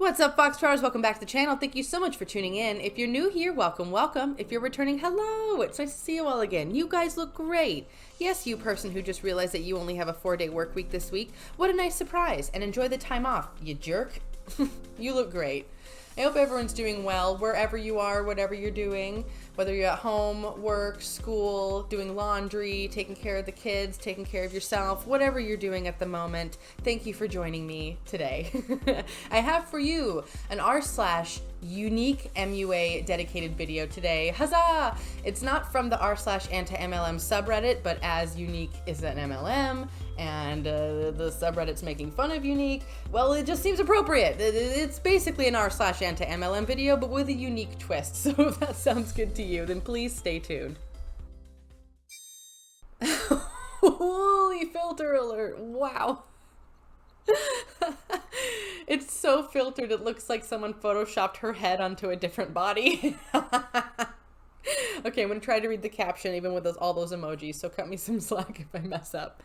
What's up, Foxtrotters? Welcome back to the channel. Thank you so much for tuning in. If you're new here, welcome, welcome. If you're returning, hello. It's nice to see you all again. You guys look great. Yes, you person who just realized that you only have a 4-day work week this week. What a nice surprise. And enjoy the time off, you jerk. You look great. I hope everyone's doing well, wherever you are, whatever you're doing, whether you're at home, work, school, doing laundry, taking care of the kids, taking care of yourself, whatever you're doing at the moment. Thank you for joining me today. I have for you an r/Youniqueamua dedicated video today. Huzzah! It's not from the r/antimlm subreddit, but as Younique is an MLM, and the subreddit's making fun of Younique, well, it just seems appropriate. It's basically an r/anti-MLM video, but with a unique twist. So if that sounds good to you, then please stay tuned. Holy filter alert, wow. It's so filtered, it looks like someone photoshopped her head onto a different body. Okay, I'm gonna try to read the caption even with all those emojis, so cut me some slack if I mess up.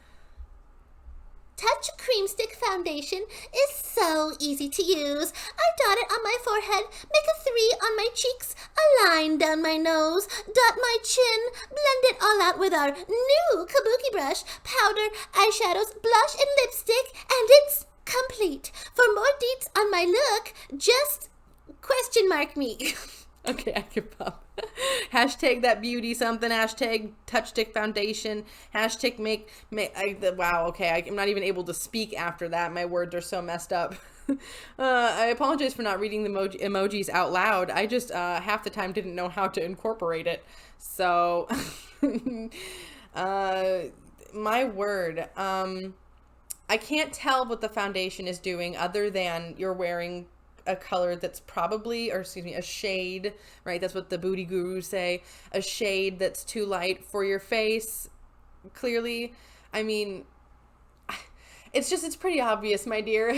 Touch Creamstick Foundation is so easy to use. I dot it on my forehead, make a 3 on my cheeks, a line down my nose, dot my chin, blend it all out with our new kabuki brush, powder, eyeshadows, blush, and lipstick, and it's complete. For more deets on my look, just question mark me. Okay, I give up. Hashtag that beauty something, hashtag touch stick foundation, hashtag wow, okay, I'm not even able to speak after that. My words are so messed up. I apologize for not reading the emojis out loud. I just half the time didn't know how to incorporate it. So, my word, I can't tell what the foundation is doing other than you're wearing a color that's probably, or excuse me, a shade, right? That's what the booty gurus say. A shade that's too light for your face, clearly. I mean, it's pretty obvious, my dear.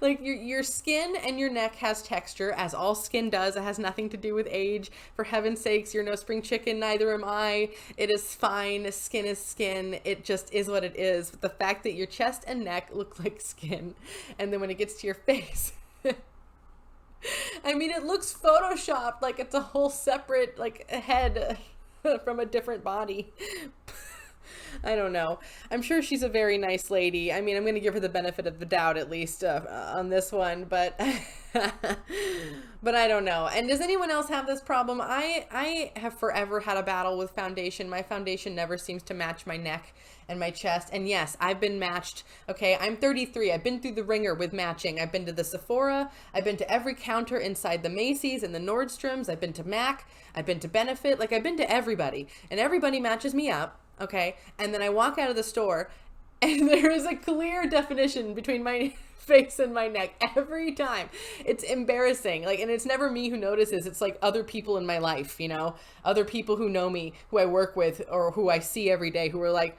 Like your skin and your neck has texture, as all skin does. It has nothing to do with age. For heaven's sakes, you're no spring chicken, neither am I. It is fine. Skin is skin. It just is what it is. But the fact that your chest and neck look like skin, and then when it gets to your face, I mean, it looks photoshopped, like it's a whole separate, like, head from a different body. I don't know. I'm sure she's a very nice lady. I mean, I'm going to give her the benefit of the doubt, at least, on this one, but but I don't know. And does anyone else have this problem? I have forever had a battle with foundation. My foundation never seems to match my neck and my chest. And yes, I've been matched. Okay, I'm 33. I've been through the ringer with matching. I've been to the Sephora. I've been to every counter inside the Macy's and the Nordstroms. I've been to MAC. I've been to Benefit. Like, I've been to everybody. And everybody matches me up. Okay, and then I walk out of the store and there is a clear definition between my face and my neck every time. It's embarrassing. Like, and it's never me who notices. It's like other people in my life, you know, other people who know me, who I work with, or who I see every day, who are like,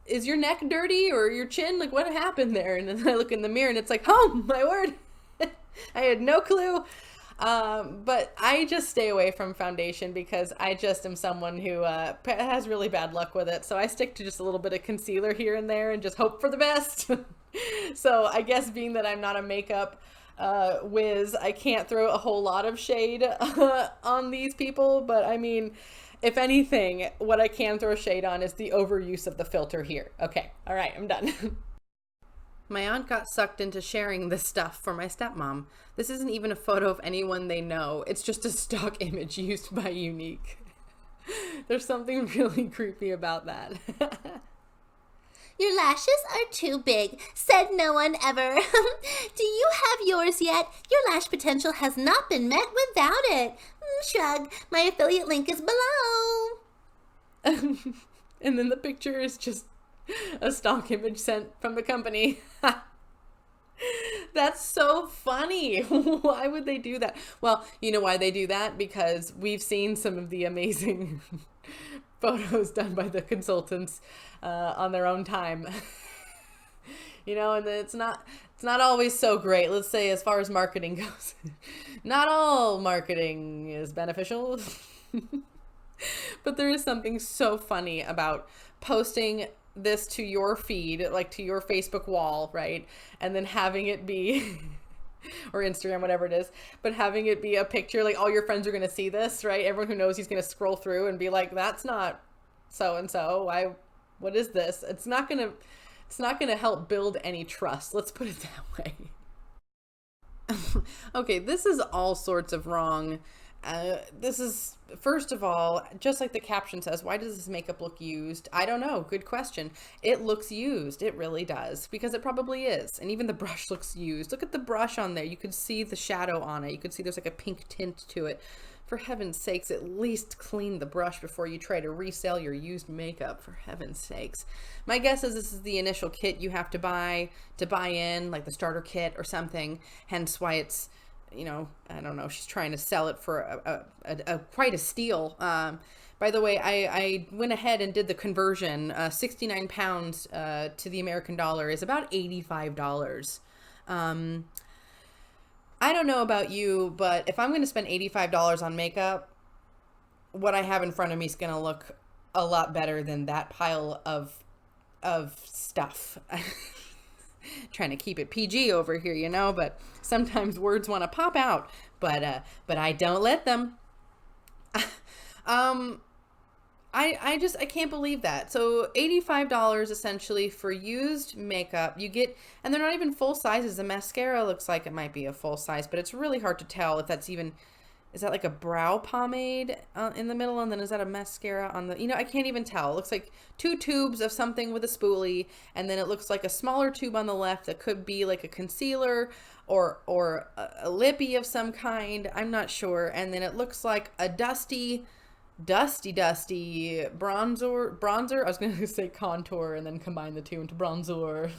is your neck dirty or your chin? Like, what happened there? And then I look in the mirror and it's like, oh my word, I had no clue. But I just stay away from foundation because I just am someone who has really bad luck with it. So I stick to just a little bit of concealer here and there and just hope for the best. So I guess being that I'm not a makeup whiz, I can't throw a whole lot of shade on these people. But I mean, if anything, what I can throw shade on is the overuse of the filter here. Okay, all right, I'm done. My aunt got sucked into sharing this stuff for my stepmom. This isn't even a photo of anyone they know. It's just a stock image used by Younique. There's something really creepy about that. Your lashes are too big, said no one ever. Do you have yours yet? Your lash potential has not been met without it. Shrug. My affiliate link is below. And then the picture is just a stock image sent from the company. That's so funny. Why would they do that? Well, you know why they do that? Because we've seen some of the amazing photos done by the consultants on their own time. You know, and it's not always so great. Let's say, as far as marketing goes, not all marketing is beneficial. But there is something so funny about posting this to your feed, like to your Facebook wall, right? And then having it be or Instagram, whatever it is, but having it be a picture, like all your friends are going to see this, right? Everyone who knows he's going to scroll through and be like, that's not so and so. Why, what is this? It's not going to help build any trust. Let's put it that way. Okay, this is all sorts of wrong. This is, first of all, just like the caption says, why does this makeup look used? I don't know. Good question. It looks used. It really does, because it probably is. And even the brush looks used. Look at the brush on there. You could see the shadow on it. You could see there's like a pink tint to it. For heaven's sakes, at least clean the brush before you try to resell your used makeup, for heaven's sakes. My guess is this is the initial kit you have to buy in, like the starter kit or something, hence why it's, you know, I don't know, she's trying to sell it for a quite a steal. By the way, I went ahead and did the conversion. 69 pounds to the American dollar is about $85. I don't know about you, but if I'm going to spend $85 on makeup, what I have in front of me is going to look a lot better than that pile of stuff. Trying to keep it PG over here, you know, but sometimes words want to pop out, but I don't let them. I can't believe that. So $85 essentially for used makeup. You get, and they're not even full sizes. The mascara looks like it might be a full size, but it's really hard to tell if that's even, is that like a brow pomade in the middle? And then is that a mascara on the, you know, I can't even tell. It looks like 2 tubes of something with a spoolie. And then it looks like a smaller tube on the left that could be like a concealer or a lippy of some kind. I'm not sure. And then it looks like a dusty bronzer. I was going to say contour and then combine the two into bronzer.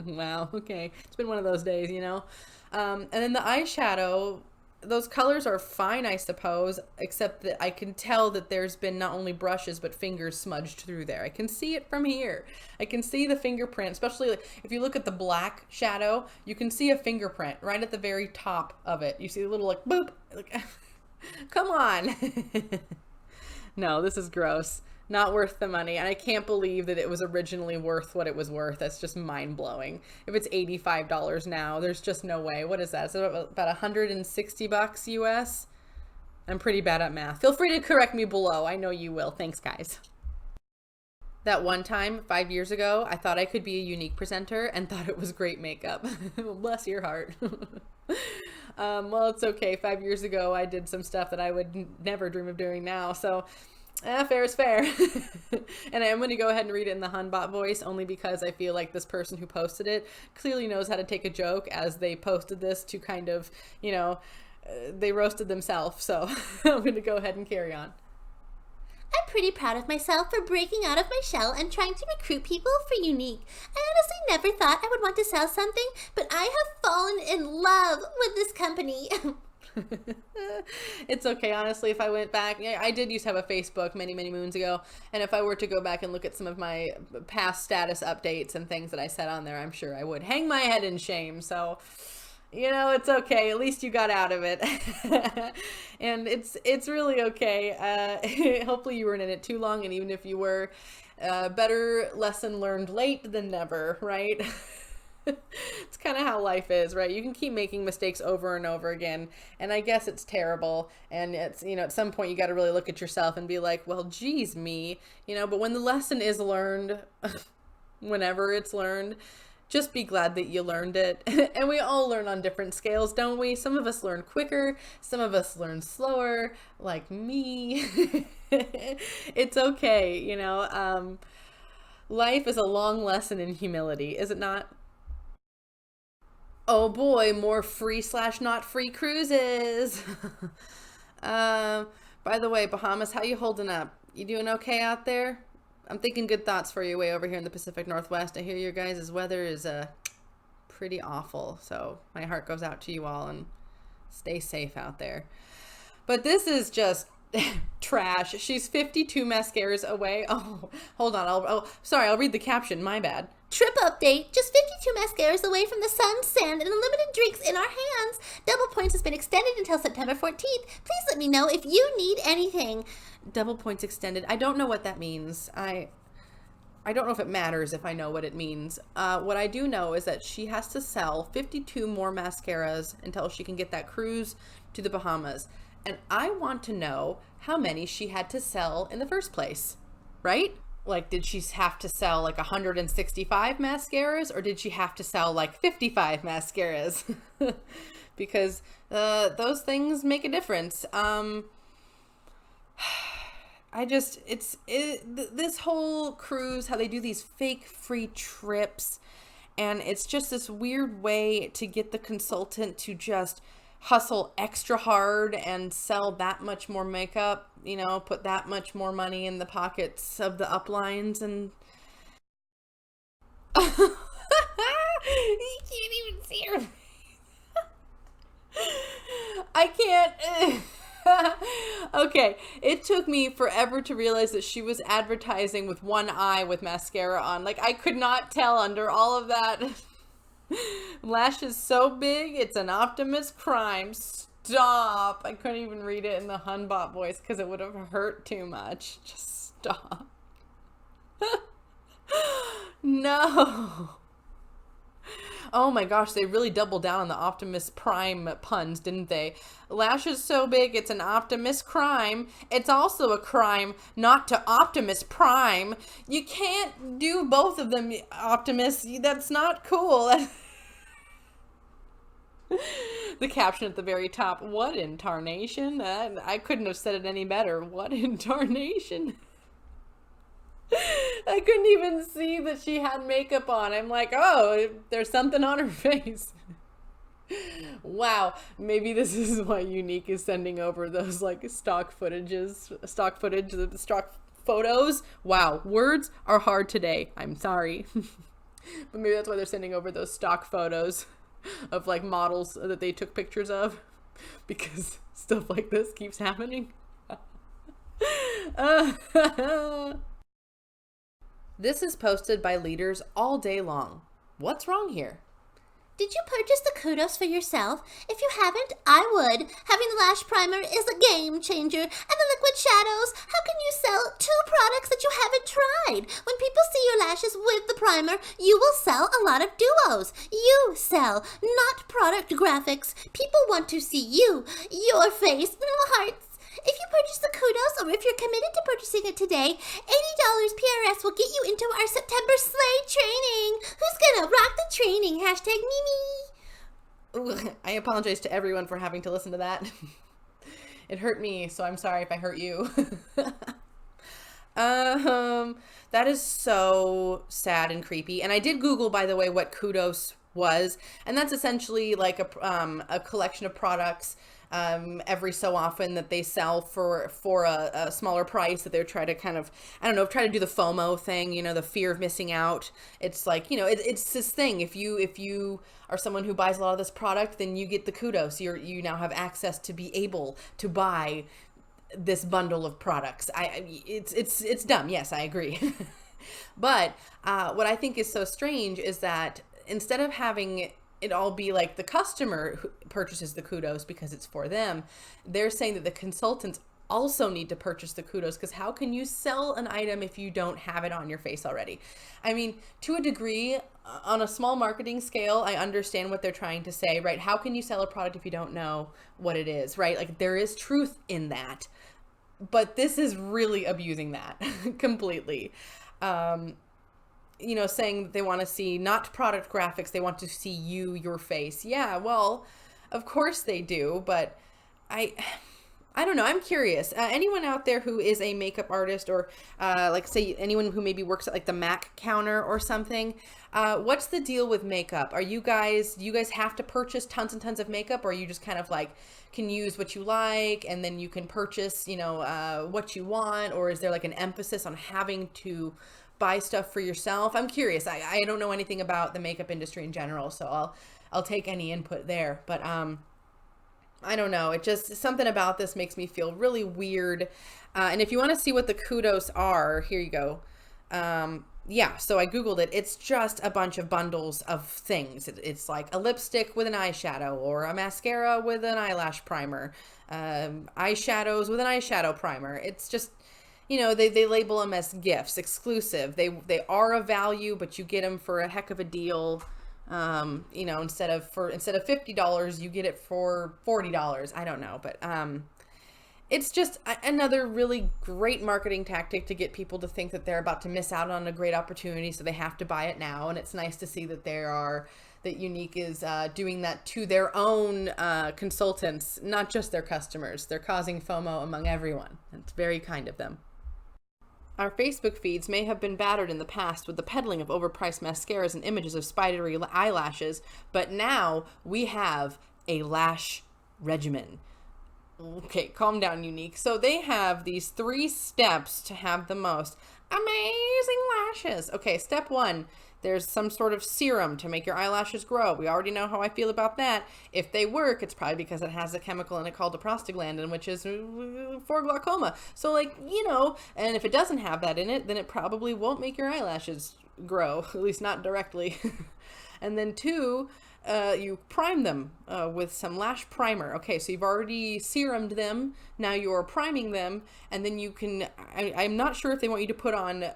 Wow. Okay. It's been one of those days, you know? And then the eyeshadow, those colors are fine, I suppose, except that I can tell that there's been not only brushes, but fingers smudged through there. I can see it from here. I can see the fingerprint, especially if you look at the black shadow, you can see a fingerprint right at the very top of it. You see a little like boop, like, come on. No, this is gross. Not worth the money. And I can't believe that it was originally worth what it was worth. That's just mind-blowing. If it's $85 now, there's just no way. What is that? Is it about $160 US? I'm pretty bad at math. Feel free to correct me below. I know you will. Thanks, guys. That one time, 5 years ago, I thought I could be a Younique presenter and thought it was great makeup. Bless your heart. Well, it's okay. 5 years ago, I did some stuff that I would never dream of doing now. So, fair is fair. And I am going to go ahead and read it in the Hanbot voice, only because I feel like this person who posted it clearly knows how to take a joke, as they posted this to kind of, you know, they roasted themselves. So I'm going to go ahead and carry on. I'm pretty proud of myself for breaking out of my shell and trying to recruit people for Younique. I honestly never thought I would want to sell something, but I have fallen in love with this company. It's okay. Honestly, if I went back, I did used to have a Facebook many moons ago, and if I were to go back and look at some of my past status updates and things that I said on there, I'm sure I would hang my head in shame. So, you know, it's okay. At least you got out of it. And it's really okay. Hopefully you weren't in it too long, and even if you were, better lesson learned late than never, right? It's kind of how life is, right? You can keep making mistakes over and over again, and I guess it's terrible, and it's, you know, at some point you got to really look at yourself and be like, well, geez, me, you know. But when the lesson is learned, whenever it's learned, just be glad that you learned it. And we all learn on different scales, don't we? Some of us learn quicker, some of us learn slower, like me. It's okay, you know. Life is a long lesson in humility, is it not? Oh boy, more free/not free cruises. By the way, Bahamas, how you holding up? You doing okay out there? I'm thinking good thoughts for you way over here in the Pacific Northwest. I hear your guys' weather is pretty awful, so my heart goes out to you all, and stay safe out there. But this is just trash. She's 52 mascaras away. Oh, hold on. Sorry, I'll read the caption. My bad. Trip update. Just 52 mascaras away from the sun, sand, and unlimited drinks in our hands. Double points has been extended until September 14th. Please let me know if you need anything. Double points extended. I don't know what that means. I don't know if it matters if I know what it means. What I do know is that she has to sell 52 more mascaras until she can get that cruise to the Bahamas. And I want to know how many she had to sell in the first place, right? Like, did she have to sell like 165 mascaras, or did she have to sell like 55 mascaras? Because those things make a difference. This whole cruise, how they do these fake free trips, and it's just this weird way to get the consultant to just hustle extra hard and sell that much more makeup, put that much more money in the pockets of the uplines. And you can't even see her. I can't. Okay, it took me forever to realize that she was advertising with one eye with mascara on. Like, I could not tell under all of that. Lashes so big, it's an Optimus crime. Stop. I couldn't even read it in the Hunbot voice because it would have hurt too much. Just stop. No. Oh my gosh, they really doubled down on the Optimus Prime puns, didn't they? Lashes so big, it's an Optimus crime. It's also a crime not to Optimus Prime. You can't do both of them, Optimus. That's not cool. The caption at the very top, what in tarnation? I couldn't have said it any better. What in tarnation? I couldn't even see that she had makeup on. I'm like, oh, there's something on her face. Wow, maybe this is why Younique is sending over those like stock photos. Wow, words are hard today. I'm sorry. But maybe that's why they're sending over those stock photos of like models that they took pictures of, because stuff like this keeps happening. This is posted by leaders all day long. What's wrong here? Did you purchase the kudos for yourself? If you haven't, I would. Having the lash primer is a game changer. And the liquid shadows, how can you sell 2 products that you haven't tried? When people see your lashes with the primer, you will sell a lot of duos. You sell, not product graphics. People want to see you, your face, hearts. If you purchase the kudos, or if you're committed to purchasing it today, $80 PRS will get you into our September Slay training. Who's gonna rock the training? Hashtag Mimi. I apologize to everyone for having to listen to that. It hurt me, so I'm sorry if I hurt you. That is so sad and creepy. And I did Google, by the way, what kudos was, and that's essentially like a collection of products every so often that they sell for a smaller price, that they're trying to kind of, try to do the FOMO thing, the fear of missing out. It's like, it's this thing. If you are someone who buys a lot of this product, then you get the kudos. You now have access to be able to buy this bundle of products. It's dumb. Yes, I agree. But what I think is so strange is that instead of having it all be like the customer who purchases the kudos because it's for them, they're saying that the consultants also need to purchase the kudos, because how can you sell an item if you don't have it on your face already? I mean, to a degree, on a small marketing scale, I understand what they're trying to say, right? How can you sell a product if you don't know what it is, right? Like, there is truth in that, but this is really abusing that completely. Saying they want to see not product graphics, they want to see your face. Yeah, well, of course they do, but I don't know. I'm curious. Anyone out there who is a makeup artist, or like say anyone who maybe works at like the MAC counter or something, what's the deal with makeup? Do you guys have to purchase tons and tons of makeup, or are you just kind of like can use what you like and then you can purchase, what you want? Or is there like an emphasis on having to buy stuff for yourself? I'm curious. I don't know anything about the makeup industry in general, so I'll take any input there. But I don't know. It just, something about this makes me feel really weird. And if you want to see what the kudos are, here you go. Yeah, so I Googled it. It's just a bunch of bundles of things. It's like a lipstick with an eyeshadow, or a mascara with an eyelash primer, eyeshadows with an eyeshadow primer. they label them as gifts, exclusive. They are a value, but you get them for a heck of a deal. Instead of $50, you get it for $40. I don't know, but it's just another really great marketing tactic to get people to think that they're about to miss out on a great opportunity, so they have to buy it now. And it's nice to see that that Younique is doing that to their own consultants, not just their customers. They're causing FOMO among everyone. It's very kind of them. Our Facebook feeds may have been battered in the past with the peddling of overpriced mascaras and images of spidery eyelashes, but now we have a lash regimen. Okay, calm down, Younique. So they have these 3 steps to have the most amazing lashes. Okay, step 1. There's some sort of serum to make your eyelashes grow. We already know how I feel about that. If they work, it's probably because it has a chemical in it called a prostaglandin, which is for glaucoma. So, and if it doesn't have that in it, then it probably won't make your eyelashes grow, at least not directly. And then 2, you prime them with some lash primer. Okay, so you've already serumed them. Now you're priming them, and then you can, I'm not sure if they want you to put on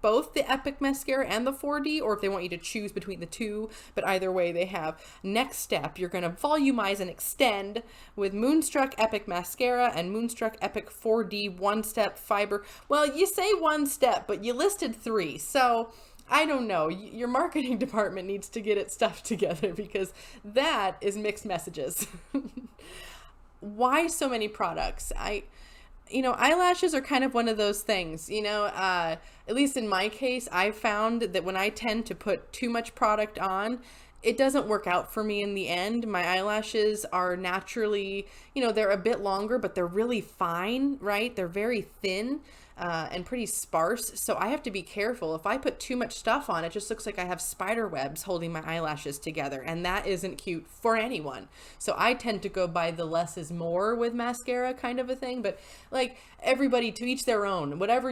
both the Epic mascara and the 4D, or if they want you to choose between the 2, but either way they have. Next step, you're going to volumize and extend with Moonstruck Epic mascara and Moonstruck Epic 4D one-step fiber. Well, you say 1 step, but you listed 3, so I don't know. Your marketing department needs to get its stuff together, because that is mixed messages. Why so many products? Eyelashes are kind of one of those things, at least in my case, I've found that when I tend to put too much product on, it doesn't work out for me in the end. My eyelashes are naturally, they're a bit longer, but they're really fine, right? They're very thin and pretty sparse. So I have to be careful. If I put too much stuff on, it just looks like I have spider webs holding my eyelashes together. And that isn't cute for anyone. So I tend to go by the less is more with mascara kind of a thing. But everybody, to each their own. Whatever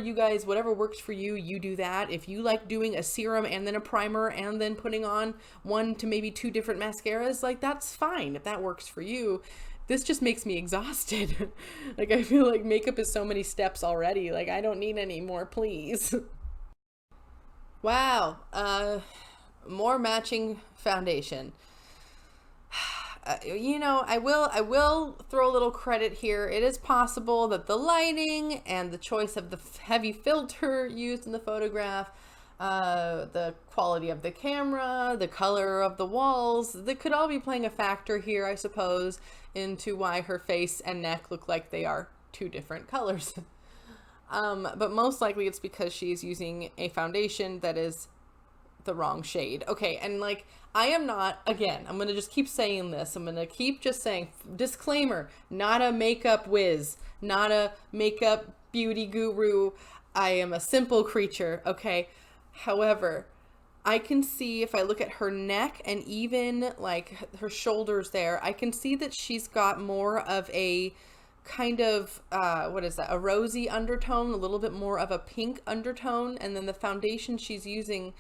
works for you, you do that. If you like doing a serum and then a primer and then putting on 1 to maybe 2 different mascaras, that's fine if that works for you. This just makes me exhausted. I feel like makeup is so many steps already. I don't need any more, please. Wow. More matching foundation. I will throw a little credit here. It is possible that the lighting and the choice of the heavy filter used in the photograph, the quality of the camera, the color of the walls, that could all be playing a factor here, I suppose, into why her face and neck look like they are 2 different colors. But most likely it's because she's using a foundation that is the wrong shade. Okay, and I am not, again, I'm going to just keep saying this. I'm going to keep just saying, disclaimer, not a makeup whiz, not a makeup beauty guru. I am a simple creature, okay? However, I can see if I look at her neck and even her shoulders there, I can see that she's got more of a kind of, a rosy undertone, a little bit more of a pink undertone. And then the foundation she's using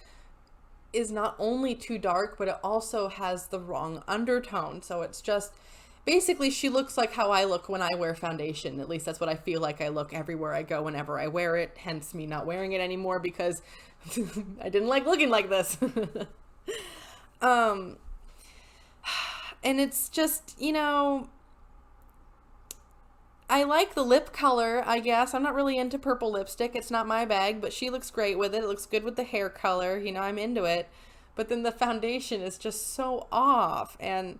is not only too dark, but it also has the wrong undertone. So it's just, basically she looks like how I look when I wear foundation. At least that's what I feel like I look everywhere I go whenever I wear it. Hence me not wearing it anymore, because I didn't like looking like this. And it's just, I like the lip color, I guess. I'm not really into purple lipstick. It's not my bag, but she looks great with it. It looks good with the hair color. I'm into it. But then the foundation is just so off. And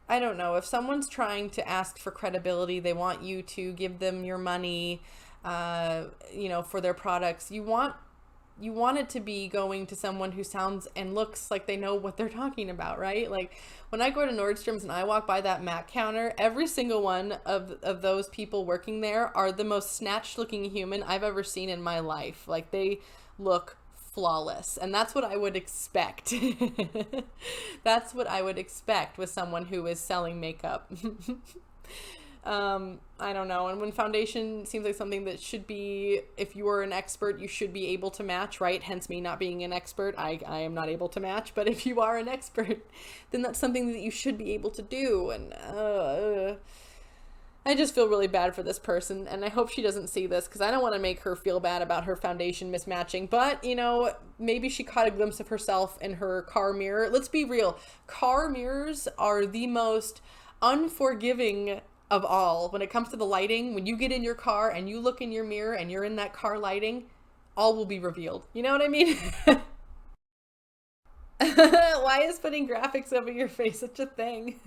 I don't know, if someone's trying to ask for credibility, they want you to give them your money, for their products. You want it to be going to someone who sounds and looks like they know what they're talking about, right? When I go to Nordstrom's and I walk by that MAC counter, every single one of those people working there are the most snatched looking human I've ever seen in my life. They look flawless. And that's what I would expect. That's what I would expect with someone who is selling makeup. I don't know. And when foundation seems like something that should be, if you are an expert, you should be able to match, right? Hence me not being an expert. I am not able to match, but if you are an expert, then that's something that you should be able to do. And I just feel really bad for this person, and I hope she doesn't see this because I don't want to make her feel bad about her foundation mismatching. But, you know, maybe she caught a glimpse of herself in her car mirror. Let's be real. Car mirrors are the most unforgiving of all when it comes to the lighting. When you get in your car and you look in your mirror and you're in that car lighting, all will be revealed. You know what I mean? Why is putting graphics over your face such a thing?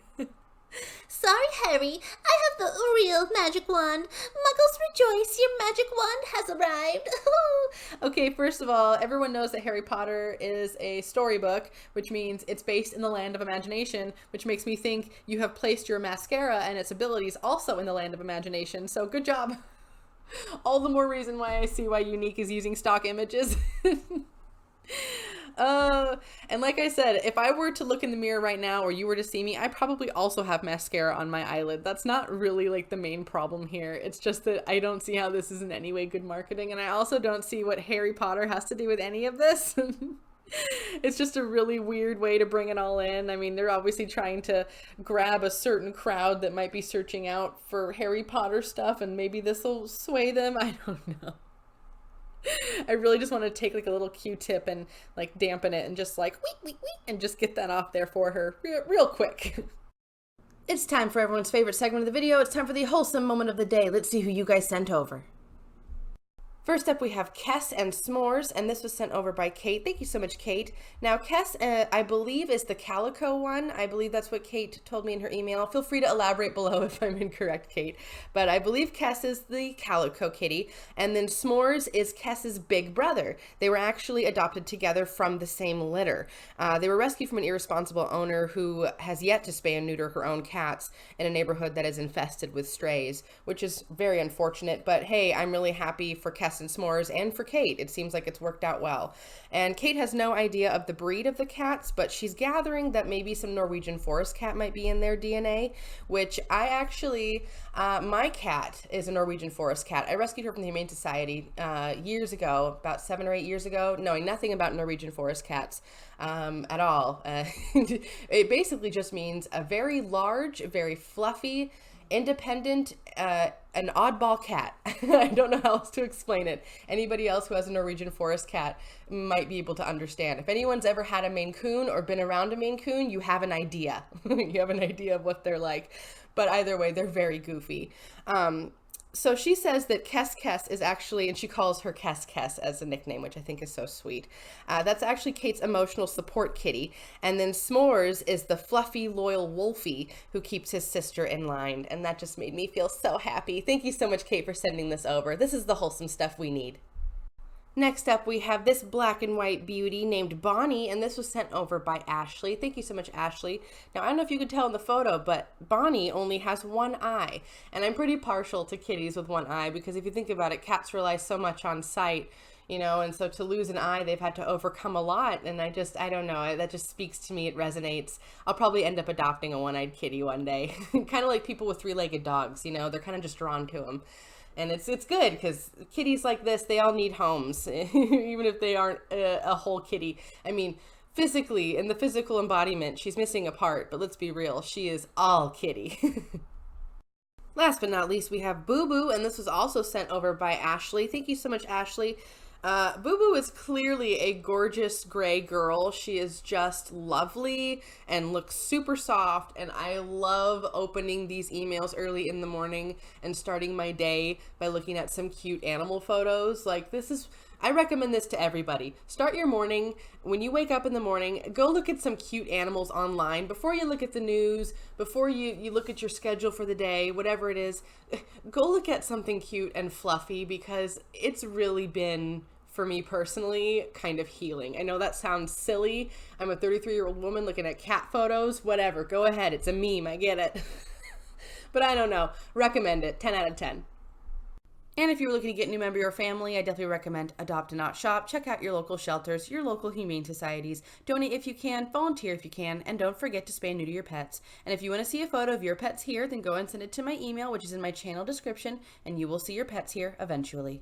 Sorry, Harry. I have the real magic wand. Muggles rejoice, your magic wand has arrived. Okay, first of all, everyone knows that Harry Potter is a storybook, which means it's based in the land of imagination, which makes me think you have placed your mascara and its abilities also in the land of imagination. So good job. All the more reason why I see why Younique is using stock images. And like I said, if I were to look in the mirror right now or you were to see me, I probably also have mascara on my eyelid. That's not really like the main problem here. It's just that I don't see how this is in any way good marketing, and I also don't see what Harry Potter has to do with any of this. It's just a really weird way to bring it all in. I mean, they're obviously trying to grab a certain crowd that might be searching out for Harry Potter stuff, and maybe this will sway them. I don't know. I really just want to take like a little Q-tip and like dampen it and just like wee, and just get that off there for her real quick. It's time for everyone's favorite segment of the video. It's time for the wholesome moment of the day. Let's see who you guys sent over. First up, we have Kess and S'mores, and this was sent over by Kate. Thank you so much, Kate. Now, Kess, I believe, is the calico one. I believe that's what Kate told me in her email. Feel free to elaborate below if I'm incorrect, Kate. But I believe Kess is the calico kitty, and then S'mores is Kess's big brother. They were actually adopted together from the same litter. They were rescued from an irresponsible owner who has yet to spay and neuter her own cats in a neighborhood that is infested with strays, which is very unfortunate. But hey, I'm really happy for Kess and S'mores and for Kate. It seems like it's worked out well. And Kate has no idea of the breed of the cats, but she's gathering that maybe some Norwegian forest cat might be in their DNA, which I actually, my cat is a Norwegian forest cat. I rescued her from the Humane Society years ago, about 7 or 8 years ago, knowing nothing about Norwegian forest cats at all. It basically just means a very large, very fluffy, independent, an oddball cat. I don't know how else to explain it. Anybody else who has a Norwegian forest cat might be able to understand. If anyone's ever had a Maine Coon or been around a Maine Coon, you have an idea. You have an idea of what they're like. But either way, they're very goofy. So she says that Kess is actually, and she calls her Kess as a nickname, which I think is so sweet. That's actually Kate's emotional support kitty. And then S'mores is the fluffy, loyal Wolfie who keeps his sister in line. And that just made me feel so happy. Thank you so much, Kate, for sending this over. This is the wholesome stuff we need. Next up, we have this black and white beauty named Bonnie, and this was sent over by Ashley. Thank you so much, Ashley. Now, I don't know if you could tell in the photo, but Bonnie only has one eye, and I'm pretty partial to kitties with one eye because if you think about it, cats rely so much on sight, you know, and so to lose an eye, they've had to overcome a lot, and I don't know, that just speaks to me, it resonates. I'll probably end up adopting a one-eyed kitty one day, kind of like people with three-legged dogs, you know, they're kind of just drawn to them. And it's good because kitties like this, they all need homes, even if they aren't a whole kitty. I mean, physically, in the physical embodiment, she's missing a part, but let's be real, she is all kitty. Last but not least, we have Boo Boo, and this was also sent over by Ashley. Thank you so much, Ashley. Boo Boo is clearly a gorgeous gray girl. She is just lovely and looks super soft, and I love opening these emails early in the morning and starting my day by looking at some cute animal photos. Like, I recommend this to everybody. Start your morning, when you wake up in the morning, go look at some cute animals online before you look at the news, before you look at your schedule for the day, whatever it is. Go look at something cute and fluffy because it's really been, for me personally, kind of healing. I know that sounds silly. I'm a 33-year-old woman looking at cat photos, whatever. Go ahead. It's a meme. I get it. But I don't know. Recommend it. 10 out of 10. And if you're looking to get a new member of your family, I definitely recommend Adopt and Not Shop. Check out your local shelters, your local humane societies. Donate if you can, volunteer if you can, and don't forget to spay and neuter your pets. And if you want to see a photo of your pets here, then go and send it to my email, which is in my channel description, and you will see your pets here eventually.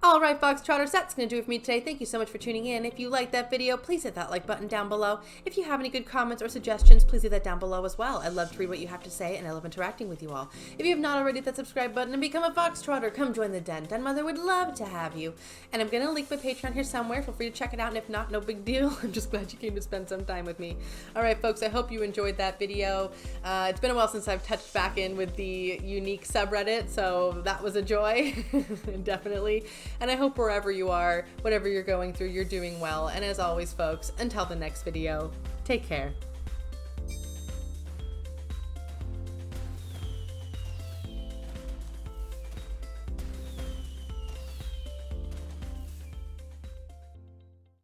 Alright, Foxtrotters, that's going to do it for me today. Thank you so much for tuning in. If you liked that video, please hit that like button down below. If you have any good comments or suggestions, please leave that down below as well. I love to read what you have to say, and I love interacting with you all. If you have not already, hit that subscribe button and become a Foxtrotter. Come join the den. Den Mother would love to have you. And I'm going to link my Patreon here somewhere. Feel free to check it out, and if not, no big deal. I'm just glad you came to spend some time with me. Alright, folks, I hope you enjoyed that video. It's been a while since I've touched back in with the Younique subreddit, so that was a joy, definitely. And I hope wherever you are, whatever you're going through, you're doing well. And as always, folks, until the next video, take care.